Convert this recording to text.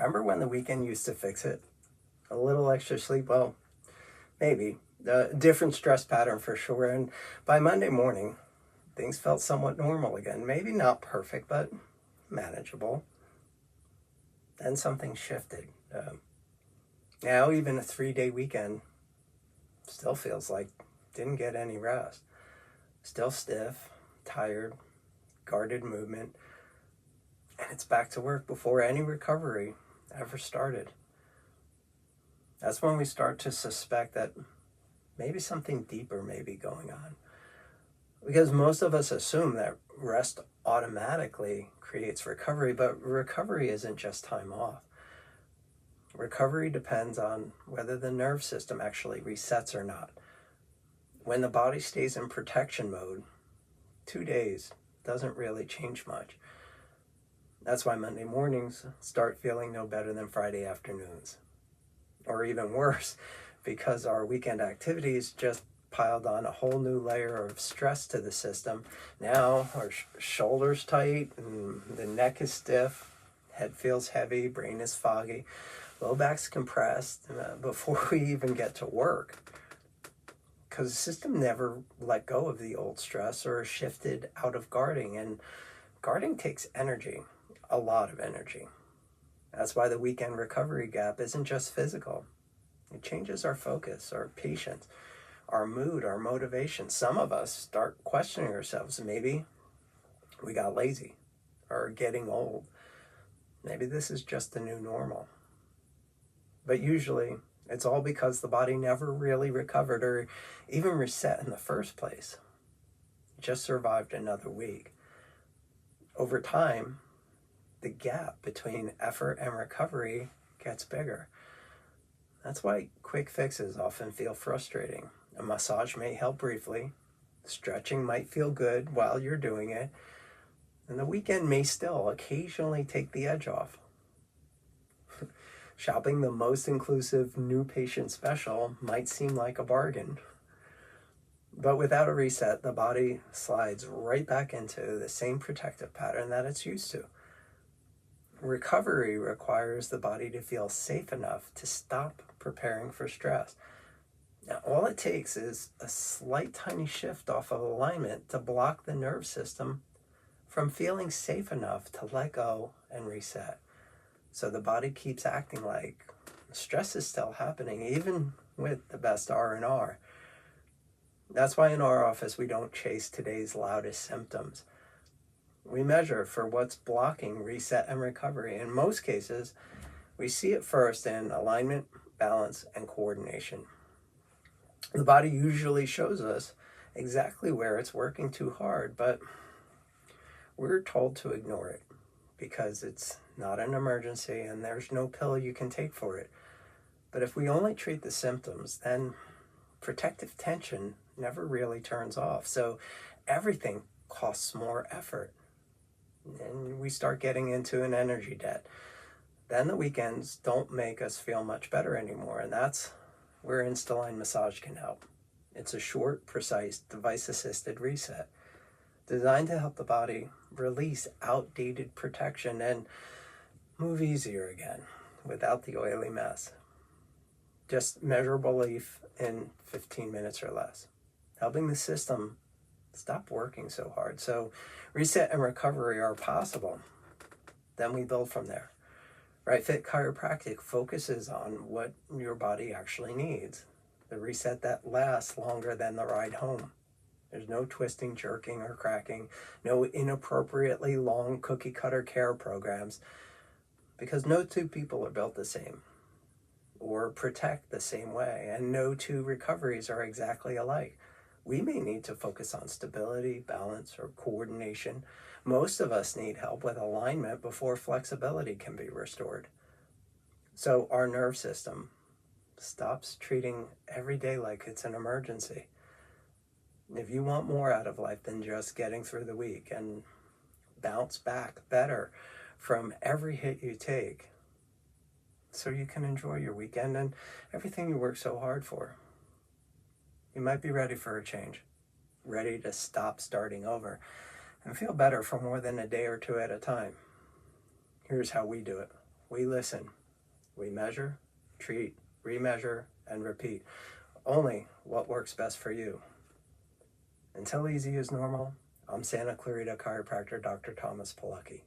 Remember when the weekend used to fix it? A little extra sleep? Well, maybe. A different stress pattern for sure. And by Monday morning, things felt somewhat normal again. Maybe not perfect, but manageable. Then something shifted. Now even a 3-day weekend still feels like didn't get any rest. Still stiff, tired, guarded movement. And it's back to work before any recovery ever started. That's when we start to suspect that maybe something deeper may be going on. Because most of us assume that rest automatically creates recovery, but recovery isn't just time off. Recovery depends on whether the nerve system actually resets or not. When the body stays in protection mode, 2 days doesn't really change much. That's why Monday mornings start feeling no better than Friday afternoons. Or even worse, because our weekend activities just piled on a whole new layer of stress to the system. Now our shoulders tight, and the neck is stiff, head feels heavy, brain is foggy, low back's compressed before we even get to work. Because the system never let go of the old stress or shifted out of guarding. And guarding takes energy, a lot of energy. That's why the weekend recovery gap isn't just physical. It changes our focus, our patience, our mood, our motivation. Some of us start questioning ourselves. Maybe we got lazy or getting old. Maybe this is just the new normal. But usually it's all because the body never really recovered or even reset in the first place. It just survived another week. Over time, the gap between effort and recovery gets bigger. That's why quick fixes often feel frustrating. A massage may help briefly, stretching might feel good while you're doing it, and the weekend may still occasionally take the edge off. Shopping the most inclusive new patient special might seem like a bargain. But without a reset, the body slides right back into the same protective pattern that it's used to. Recovery requires the body to feel safe enough to stop preparing for stress. Now, all it takes is a slight tiny shift off of alignment to block the nerve system from feeling safe enough to let go and reset. So the body keeps acting like stress is still happening, even with the best R&R. That's why in our office, we don't chase today's loudest symptoms. We measure for what's blocking reset and recovery. In most cases, we see it first in alignment, balance, and coordination. The body usually shows us exactly where it's working too hard, but we're told to ignore it because it's not an emergency and there's no pill you can take for it. But if we only treat the symptoms, then protective tension never really turns off. So everything costs more effort. And we start getting into an energy debt. Then the weekends don't make us feel much better anymore. And that's where Insta-Line massage can help. It's a short, precise, device-assisted reset designed to help the body release outdated protection and move easier again without the oily mess. Just measurable relief in 15 minutes or less, helping the system stop working so hard. So reset and recovery are possible. Then we build from there. Right Fit Chiropractic focuses on what your body actually needs. The reset that lasts longer than the ride home. There's no twisting, jerking, or cracking. No inappropriately long cookie cutter care programs. Because no two people are built the same or protect the same way. And no two recoveries are exactly alike. We may need to focus on stability, balance, or coordination. Most of us need help with alignment before flexibility can be restored. So our nerve system stops treating every day like it's an emergency. If you want more out of life than just getting through the week and bounce back better from every hit you take, so you can enjoy your weekend and everything you work so hard for, you might be ready for a change, ready to stop starting over and feel better for more than a day or two at a time. Here's how we do it. we listen. We measure, treat, remeasure, and repeat. Only what works best for you. Until easy is normal, I'm Santa Clarita chiropractor Dr. Thomas Pilecki.